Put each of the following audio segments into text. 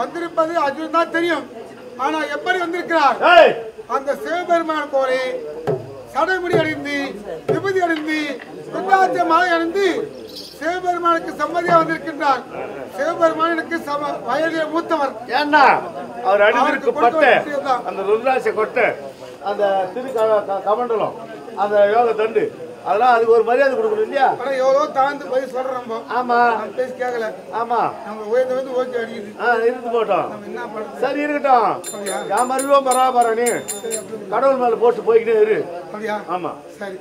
வந்திருப்பது அர்ஜுன் தான் தெரியும். ஆனா எப்படி வந்திருக்கிறார்? அந்த சிவபெருமான் போலே சடைமுடி அடைந்து விபூதி அடைந்து ருத்ராட்ச மாலை அணிந்து சிவபெருமானுக்கு சம்மதியா வந்திருக்கின்றார். சிவபெருமான் எனக்கு வயதில் மூத்தவர். ஏன்னா அவர் அடிவிற்கு பட்டு அந்த ருத்ராட்ச கொட்டை அந்த திரு கமண்டலம் அந்த யோக தண்டு அதெல்லாம் அதுக்கு ஒரு மரியாதை கொடுக்கணும் இல்லையா? எவ்வளோ தாழ்ந்து போய் சொல்றோம். ஆமா பேசி கேட்கல. ஆமா நம்ம உயர்ந்து வந்து ஓகே அடிக்குது. இருந்து போட்டோம். சரி இருக்கட்டும். என் மருவம் பராபர நீ கடவுள் மேல போட்டு போய்கிட்டே இரு. ஆமா சரி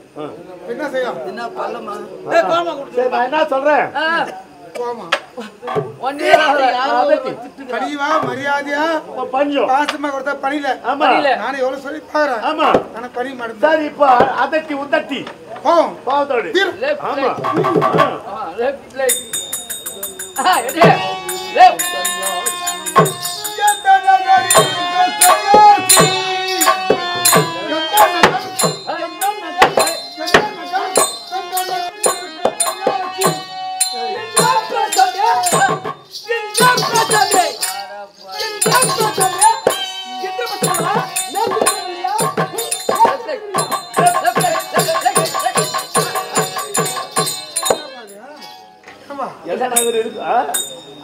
என்ன செய்யலாம்? என்ன பல்லமா? சரி நான் என்ன சொல்றேன்? பணிவா மரியாதையா பஞ்சம் பாசமா கொடுத்தா பணியில. ஆமா நானும் எவ்வளவு சொல்லி பாக்குறேன். ஆமா ஆனா பணி மாட்டேன். சரி இப்ப அதட்டி உத்தட்டி பாவத்தோடு. ஆமா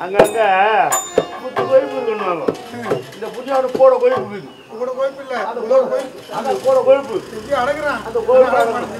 அங்கங்க புத்து கோயிப்பு இருக்குன்னு இந்த புண்ணியோட கூட கோயிப்பு கூட கோயிப்பு இல்ல அந்த கூட கோயிப்பு அடங்குறான். அந்த கோயிப்பு அடங்குறேன்.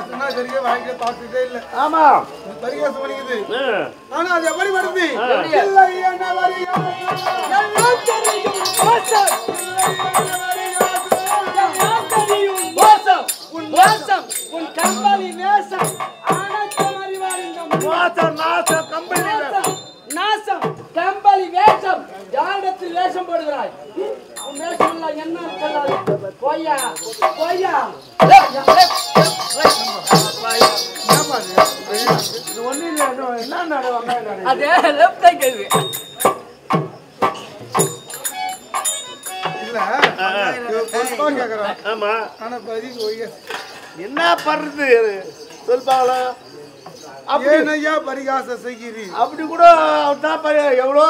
சொன்னா சரியா வாழ்க்கையை பார்த்துட்டே இல்ல. ஆமா இது பரிகாசம் பண்ணிக்குது. ஆ. ஆனா அது எப்படி வருது? ஆ. இல்லை என்ன வரியா? எல்லாம் தெரியும் மோசம். எல்லாம் தெரியும் மோசம். உன் மோசம், உன் கம்பளி வேஷம், அனைத்தும் அறிவார் இந்த நாசம் நாசம் கம்பெனி மோசம், நாசம், கம்பளி வேஷம். யாரிடத்தில் வேஷம் போடுகிறாய்? உன் வேஷம் எல்லாம் என்ன சொல்லாது. போய்யா போய்யா. என்னப்பா இது? இது ஒண்ணு இல்ல என்ன நடவாங்க அதே லெஃப்ட் கேக்குது. இல்ல பொறுப்பா கேக்குறான். ஆமா ஆனா பதில் ஒய்யா. என்ன பண்றது சொல்பாங்களா அப்படி ஏனையா பரிகாசம் செய்கிறீ? அப்படி கூட தான் எவ்வளோ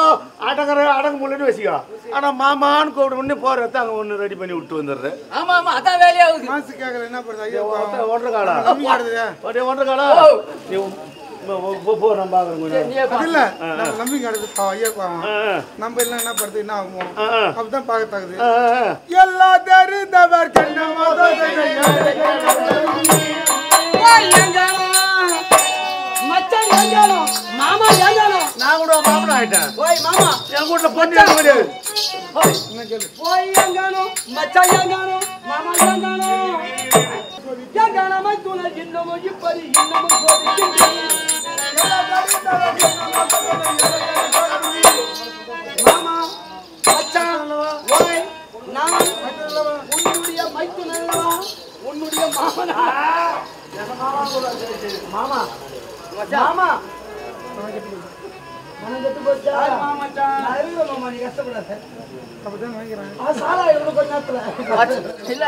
அடங்க முடியலன்னு வச்சுக்கோ. ஆனா மாமான்னு கூப்பிட முன்னே போறத அங்க ஒண்ணு ரெடி பண்ணி விட்டு வந்துடுறேன். ஆமா ஆமா அதான் வேலையாகுது. மாசு கேக்குற என்ன பண்ணுது? ஐயா ஒன்றரை காலா கம்மி ஆடுது. ஒன்றரை காலா நீ போ நம்ம பாக்குறேன். அது இல்ல நம்ம நம்பி கிடக்குது ஐயா பாவம். நம்ம இல்ல என்ன படுத்து என்ன ஆகும்? அப்பதான் பார்க்கத்தாக்குது. எல்லா தெரிந்தவர் மச்சான் ஏங்கானோ, மாமா ஏங்கானோ. நான் கூட மாமன் ஆயிட்டேன். ஓய் மாமா என் கூட பொண்ணு கிடையாது. ஓய் ஏங்கானோ, மச்சான் ஏங்கானோ, மாமா ஏங்கானோ. ஏங்கானமா துணை இன்னமும் இப்படி இன்னமும் போதிக்கின்றேன். மாமா மச்சான் ஓய் நான் உன்னுடைய மைத்து நல்லவா, உன்னுடைய மாமனா. மாமா மாமா மனம் கெட்டு போச்சா? நான் இருக்கிறேன் மாமா, நீ கஷ்டப்படாத. அப்பதான் வாங்கிக்கிறேன். சாரா எவ்வளவு கொஞ்ச நேரத்துல இல்ல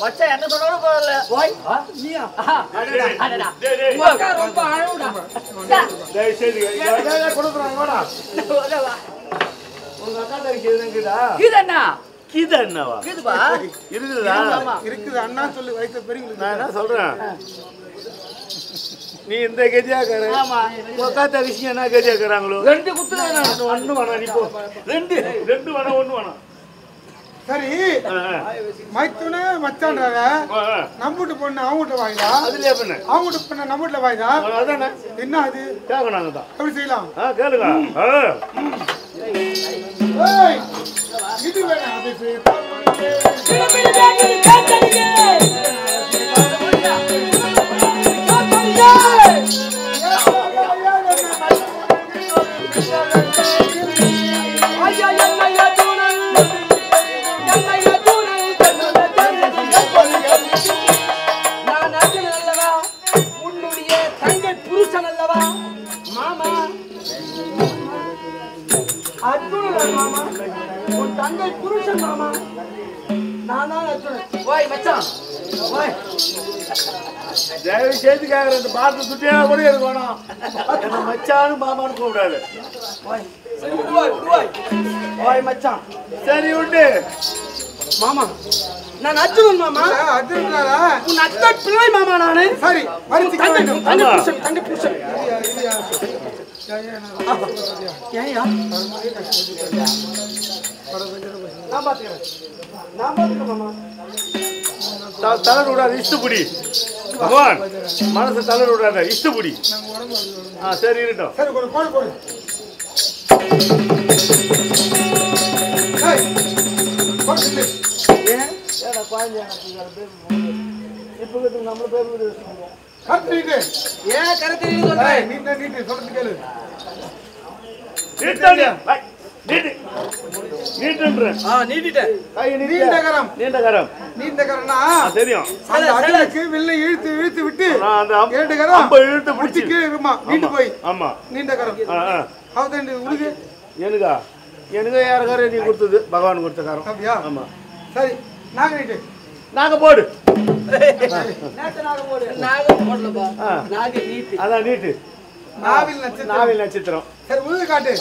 மச்சான் என்ன சொன்னாலும் பரவாயில்ல. ஓய் நீயா அடடா மக்கா ரொம்ப அழகுடா. டேய் சரி கொடுக்குறாங்க வாடா. உங்க அக்கா தரிக்கு இருக்குதா? கீதண்ணா கீதா என்னவா கீதுபா இருக்குதா? இருக்குது அண்ணா சொல்லு வயசு பெரியவங்களுக்கு. நான் என்ன சொல்றேன், நீ இந்த கெஜியாக்கார ஆமா உக்கா தரிசி என்ன கெஜியாக்குறாங்களோ ரெண்டு குத்துறேன். ஒண்ணு வேணாம். நீ போ. ரெண்டு வேணாம் ஒண்ணு வேணாம். சரி மைத்துனே மச்சான்றாங்க. நம்மகிட்ட பொண்ணு அவங்ககிட்ட வாங்கிடா. அதுலயே பண்ண அவங்ககிட்ட பொண்ணு நம்மகிட்ட வாங்கிடா. அதானே என்ன அது? கேட்கணாங்க தான். எப்படி செய்யலாம்? கேளுங்க. ஏய், இது வேணாம் அது செய்யலாம். பிடி பேக்கரி காத்தடிங்க ஐயா என்னையா தூணல் என்னையா தூணல் நான் அர்ஜுனன் அல்லவா, உன்னுடைய தங்கை புருஷன் அல்லவா மாமா. அர்ஜுனன் மாமா, உன் தங்கை புருஷன் மாமா. நான் தான் அர்ஜுனன். ஓய் மச்சான் ஓய் தயவு செய்து கேட்கற இந்த பாட்டு சுட்டியா கூட எனக்கு வேணாம். என்ன மச்சானு மாமான்னு கூப்பிடாது. ஓய் சரி ஓய் ஓய் ஓய் மச்சான். சரி உண்டு மாமா நான் அர்ஜுனன் மாமா. அர்ஜுனாரா? உன் அத்தை பிள்ளை மாமா நானு. சரி மறுத்துக்க தங்கை வேண்டும். தங்கை புருஷன் தங்கை புருஷன். ஏயா நான் பாத்துக்கிறேன் மாமா. தளர் விடாத இஷ்டப்படி பகவான் மனசு தளர் விடாத இஷ்டப்படி. சரி இருக்கட்டும். சரி ஒரு கோல் போடு. ஏய், கோல் சொல்லு. ஏன் ஏடா குழந்தை இப்போ நம்மள பேர் கரெக்ட் நீட்டு. ஏன் கரெக்ட் சொல்றேன். நீட்டு சொல்றது கேளு. நீட்டிட்டேன். நீண்ட கரம். நீண்ட கரம் நீண்ட கரம்னா தெரியும். அந்த அகலுக்கு வெள்ளை இழுத்து விட்டு அந்த இரண்டு கரம் அம்ப இழுத்து பிடிச்சி கீழே இருக்குமா நீண்டு போய். ஆமா நீண்ட கரம். அவதான் உனக்கு எனக்கா எனக்கு யாருக்கார நீ கொடுத்தது பகவான் கொடுத்த காரம். அப்படியா? ஆமா சரி நாங்க நீட்டு. நாங்க போடு. நேத்து நாகம் போடலப்பா. நாக நீட்டு. அதான் நீட்டு. நாவில் நட்சத்திரம். நாவில் நட்சத்திரம். சரி உழுது காட்டு.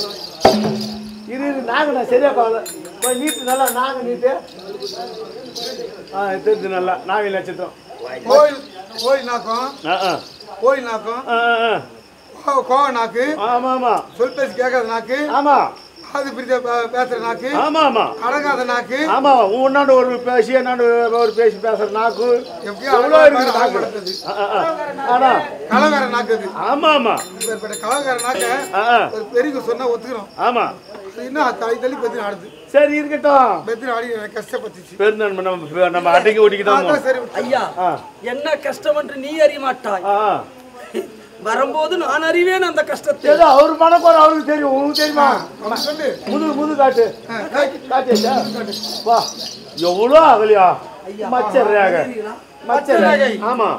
இது நாங்க நான் சரியா பாக்கல. போய் நீட்டு நல்லா நாங்க நீட்டு. தெரிஞ்சு நல்லா நாவில் நட்சத்திரம். கோயில் நாக்கம். கோயில் நாக்கம். கோவ நாக்கு. ஆமா ஆமா சொல் பேசி கேட்காத நாக்கு. ஆமா அது பிரித்த பேசுற நாக்கு. ஆமா ஆமா. அடங்காத நாக்கு. ஆமா. உன்னாண்ட ஒரு பேசி என்னாண்ட ஒரு பேசி பேசுற நாக்கு. எவ்வளோ இருக்கு நாக்கு. ஆனா கலவர நாக்கு அது. ஆமா ஆமா. இப்ப கலவர நாக்க ஒரு பெரிய சொன்னா ஒத்துக்கிறோம். ஆமா. இன்னும் தாய் தள்ளி பெத்தின ஆடுது. சரி இருக்கட்டும். பெத்தின ஆடி கஷ்டப்பட்டுச்சு. பெருந்தன்மை நம்ம அட்டைக்கு ஓடிக்கிட்டோம். சரி ஐயா என்ன கஷ்டம் என்று நீ அறிய மாட்டாய். வரும்போது நான் அறிவேன் அந்த கஷ்டத்தை. ஏதோ அவர் மனக்கோரம் அவருக்கு தெரியும். உங்களுக்கு தெரியுமா? சொல்லு. முது காட்டு காட்டியா வா. எவ்வளோ அகலியா மச்சர்றாக மச்சர்றாக. ஆமா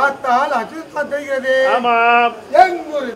ஆத்தால் அச்சு தெரிகிறது. ஆமா. எங்கூர்